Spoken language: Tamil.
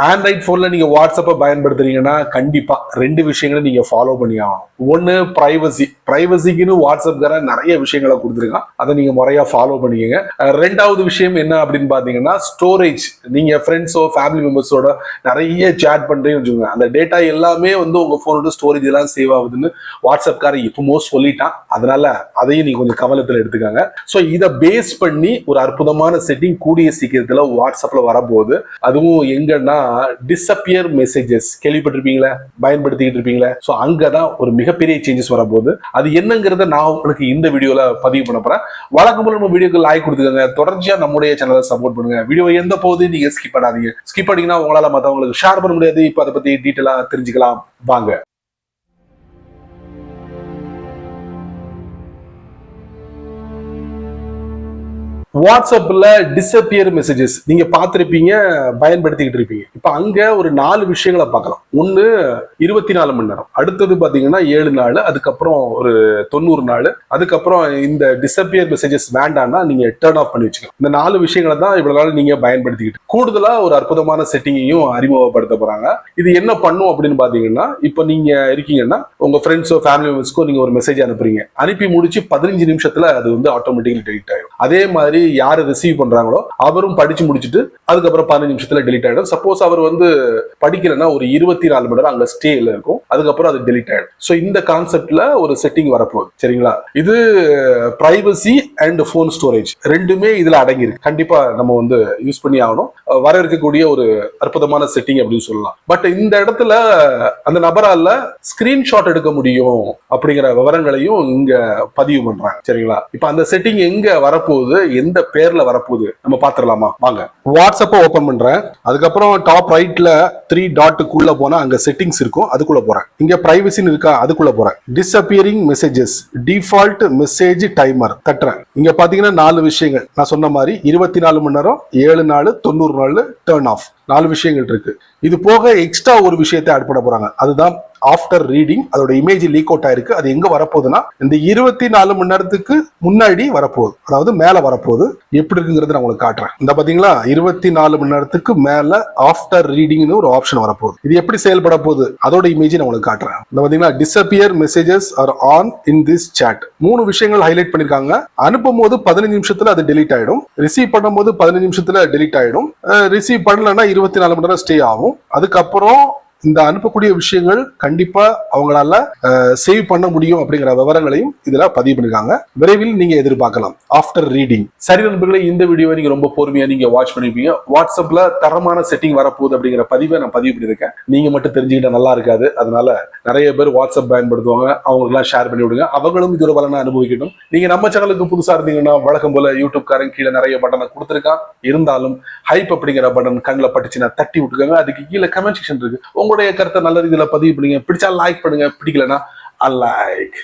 ஆண்ட்ராய்ட் போன்ல நீங்க வாட்ஸ்அப்பை பயன்படுத்துறீங்கன்னா கண்டிப்பா ரெண்டு விஷயங்களை நீங்க ஃபாலோ பண்ணி ஆகணும். ஒன்னு பிரைவசிக்குன்னு வாட்ஸ்அப்கார நிறைய விஷயங்களை கொடுத்துருக்கான், அதை நீங்க முறையா ஃபாலோ பண்ணிக்கங்க. ரெண்டாவது விஷயம் என்ன அப்படின்னு பாத்தீங்கன்னா ஸ்டோரேஜ். நீங்க ஃப்ரெண்ட்ஸோ ஃபேமிலி மெம்பர்ஸோட நிறைய சேட் பண்றீங்கன்னு வச்சுக்கோங்க, அந்த டேட்டா எல்லாமே வந்து உங்க போனோட ஸ்டோரேஜ் எல்லாம் சேவ் ஆகுதுன்னு வாட்ஸ்அப்கார இப்பமோ சொல்லிட்டான். அதனால அதையும் நீங்க கொஞ்சம் கவனத்தில் எடுத்துக்காங்க. ஸோ இதை பேஸ் பண்ணி ஒரு அற்புதமான செட்டிங் கூடிய சீக்கிரத்தில் வாட்ஸ்அப்ல வரப்போகுது. அதுவும் எங்கன்னா டிஸ்அப்பியர் மெசேஜஸ் கேள்விப்பட்டிருப்பீங்களா, பயன்படுத்திட்டு இருப்பீங்களா? ஸோ அங்கதான் ஒரு மிகப்பெரிய சேஞ்சஸ் வரப்போகுது. அது என்னங்கிறத நான் உங்களுக்கு இந்த வீடியோல பதிவு பண்ண போறேன். வழக்கம் போல நம்ம வீடியோக்கு லைக் கொடுத்துக்கோங்க, தொடர்ச்சியா நம்முடைய சேனலை சப்போர்ட் பண்ணுங்க. வீடியோ எந்த போகுது நீங்க ஸ்கிப் பண்ணாதீங்க. ஸ்கிப் பண்ணீங்கன்னா உங்களால மற்றவங்களுக்கு ஷேர் பண்ண முடியாது. இப்போ அதை பத்தி டீட்டெயிலா தெரிஞ்சுக்கலாம் வாங்க. வாட்ஸ்அப்ல டிஸ்அப்பியர் மெசேஜஸ் நீங்க பார்த்திருப்பீங்க, பயன்படுத்திக்கிட்டு இருப்பீங்க. இப்ப அங்க ஒரு 4 விஷயங்களை பார்க்கலாம். ஒன்னு 24 மணி நேரம், அடுத்தது பாத்தீங்கன்னா 7 நாள், அதுக்கப்புறம் ஒரு 90 நாள், அதுக்கப்புறம் இந்த டிஸ்அப்பியர் மெசேஜஸ் வேண்டாம்னா நீங்க டர்ன் ஆஃப் பண்ணி வச்சுக்கலாம். இந்த 4 விஷயங்களை தான் இவ்வளவு நாள் நீங்க பயன்படுத்திக்கிட்டு. கூடுதலா ஒரு அற்புதமான செட்டிங்கையும் அறிமுகப்படுத்த போறாங்க. இது என்ன பண்ணும் அப்படின்னு பாத்தீங்கன்னா, இப்ப நீங்க இருக்கீங்கன்னா உங்க ஃப்ரெண்ட்ஸோ ஃபேமிலி மெம்பர்ஸ்க்கோ நீங்க ஒரு மெசேஜ் அனுப்புறீங்க, அனுப்பி முடிச்சு 15 நிமிஷத்துல அது வந்து ஆட்டோமேட்டிக்கலி டெலிட் ஆயிடும். அதே மாதிரி யாரு ரிசீவ் பண்றாங்களோ அவரும் படிச்சு முடிச்சுட்டு அதுக்கப்புறம் 15 நிமிஷத்துல டெலிட் ஆயிடும். சப்போஸ் அவர் வந்து படிக்கலன்னா ஒரு 24 மணி நேரம் அங்க ஸ்டேல இருக்கும், அதுக்கப்புறம் அது டெலிட் ஆயிடும். சோ இந்த கான்செப்ட்ல ஒரு செட்டிங் வரப்போகுது. சரிங்களா? இது பிரைவசி அண்ட் போன் ஸ்டோரேஜ் ரெண்டுமே இதுல அடங்கி இருக்கு. கண்டிப்பா நம்ம வந்து யூஸ் பண்ணி ஆகணும். வர இருக்கக்கூடிய ஒரு அற்புதமான செட்டிங் அப்படின்னு சொல்லலாம். பட் இந்த இடத்துல அந்த நபரால ஸ்கிரீன்ஷாட் எடுக்க முடியும் அப்படிங்கிற விவரங்களையும் இங்க பதிவு பண்றாங்க. சரிங்களா? இப்ப அந்த செட்டிங் எங்க வரப்போகுது, எந்த பேர்ல வரப்போகுது நம்ம பாத்துடலாமா வாங்க. வாட்ஸ்அப்பை ஓபன் பண்றேன். அதுக்கப்புறம் டாப் ரைட்ல 3 டாட்டுக்குள்ள போனா அங்க செட்டிங்ஸ் இருக்கும், அதுக்குள்ள போறேன். இங்க பிரைவசின்னு இருக்கா, அதுக்குள்ள போறேன். Disappearing messages, default message timer தட்டுறேன். இங்க பாத்தீங்கன்னா 4 விஷயங்கள் நான் சொன்ன மாதிரி 24 மணி நேரம், 7 நாள், 90 நாள், டர்ன் ஆஃப் 4 விஷயங்கள் இருக்கு. இது போக எக்ஸ்ட்ரா ஒரு விஷயத்தை ஆட் பண்ண போறாங்க, அதுதான் ஆஃப்டர் ரீடிங். அதோட இமேஜ் லீக் அவுட் ஆயிருக்கு. அது எங்க வரப்போகுதுன்னா இந்த 24 மணி நேரத்துக்கு முன்னாடி வரப்போகுது, அதாவது மேல வரப்போகுது. எப்படி இருக்குங்கிறது நான் உங்களுக்கு காட்டுறேன். இந்த பாத்தீங்களா 24 மணி நேரத்துக்கு மேல ஆஃப்டர் ரீடிங்னு ஒரு ஆப்ஷன் வரப்போகுது. இது எப்படி செயல்பட போகுது அதோட இமேஜ் நான் உங்களுக்கு காட்டுறேன். இந்த பாத்தீங்களா disappear messages are on in this chat. 3 விஷயங்கள் ஹைலைட் பண்ணிருக்காங்க. அனுப்பும் போது 15 நிமிஷத்துல அது டெலிட் ஆயிடும், ரிசீவ் பண்ணும் போது 15 நிமிஷத்துல டெலிட் ஆயிடும், ரிசீவ் பண்ணலன்னா 24 மணி நேரம் ஸ்டே ஆகும். அதுக்கப்புறம் இந்த அனுப்பக்கூடிய விஷயங்கள் கண்டிப்பா அவங்களால சேவ் பண்ண முடியும் அப்படிங்கிற விவரங்களையும் இதுல பதிவு பண்ணிருக்காங்க. விரைவில் நீங்க எதிர்பார்க்கலாம் ஆஃப்டர் ரீடிங். சரி நண்பர்களே, இந்த வீடியோவை நீங்க ரொம்ப பொறுமையா நீங்க வாட்ச் பண்ணிருப்பீங்க. வாட்ஸ்அப்ல தரமான செட்டிங் வரப்போகுது அப்படிங்கிற பதிவை நான் பதிவு பண்ணிருக்கேன். நீங்க மட்டும் தெரிஞ்சுக்கிட்ட நல்லா இருக்காது. அதனால நிறைய பேர் வாட்ஸ்அப் பயன்படுத்துவாங்க, அவங்களுக்குலாம் ஷேர் பண்ணி விடுங்க, அவங்களும் இதோட பலனை அனுபவிக்கட்டும். நீங்க நம்ம சேனலுக்கு புதுசா இருந்தீங்கன்னா வழக்கம் போல யூடியூப் காரன் கீழே நிறைய பட்டனை கொடுத்துருக்கான். இருந்தாலும் ஹைப் அப்படிங்கிற பட்டன் கண்ணில் பட்டுச்சுன்னா தட்டி விட்டுக்காங்க. அதுக்கு கீழே கமெண்ட் செக்ஷன் இருக்கு, உங்களுடைய கருத்தை நல்ல ரீதியில பதிவு பண்ணுங்க. பிடிச்சா லைக் பண்ணுங்க, பிடிக்கலன்னா அன்லைக்.